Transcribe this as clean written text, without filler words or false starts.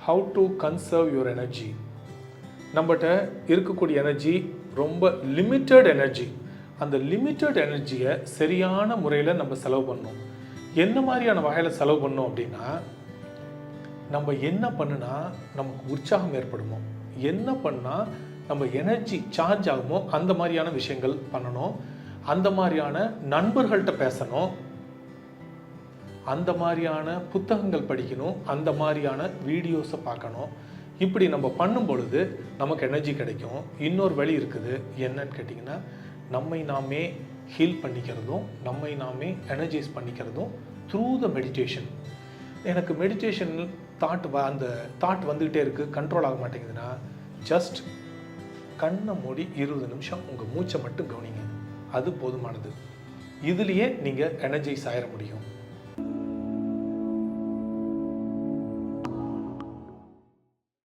How to conserve your energy. நம்மகிட்ட இருக்கக்கூடிய energy ரொம்ப லிமிட்டட் எனர்ஜி. அந்த லிமிட்டட் எனர்ஜியை சரியான முறையில் நம்ம செலவு பண்ணணும். என்ன மாதிரியான வகையில் செலவு பண்ணணும் அப்படின்னா, நம்ம என்ன பண்ணுனா நமக்கு உற்சாகம் ஏற்படுமோ, என்ன பண்ணால் நம்ம எனர்ஜி சார்ஜ் ஆகுமோ அந்த மாதிரியான விஷயங்கள் பண்ணணும். அந்த மாதிரியான நண்பர்கள்ட்ட பேசணும், அந்த மாதிரியான புத்தகங்கள் படிக்கணும், அந்த மாதிரியான வீடியோஸை பார்க்கணும். இப்படி நம்ம பண்ணும் பொழுது நமக்கு எனர்ஜி கிடைக்கும். இன்னொரு வழி இருக்குது, என்னன்னு கேட்டிங்கன்னா, நம்மை நாமே ஹீல் பண்ணிக்கிறதும் நம்மை நாமே எனர்ஜைஸ் பண்ணிக்கிறதும் த்ரூ த மெடிடேஷன். எனக்கு மெடிடேஷன் அந்த தாட் வந்துக்கிட்டே இருக்குது, கண்ட்ரோல் ஆக மாட்டேங்குதுன்னா, ஜஸ்ட் கண்ணை மூடி 20 நிமிஷம் உங்கள் மூச்சை மட்டும் கவனிங்க. அது போதுமானது. இதுலேயே நீங்கள் எனர்ஜைஸ் ஆகிட முடியும்.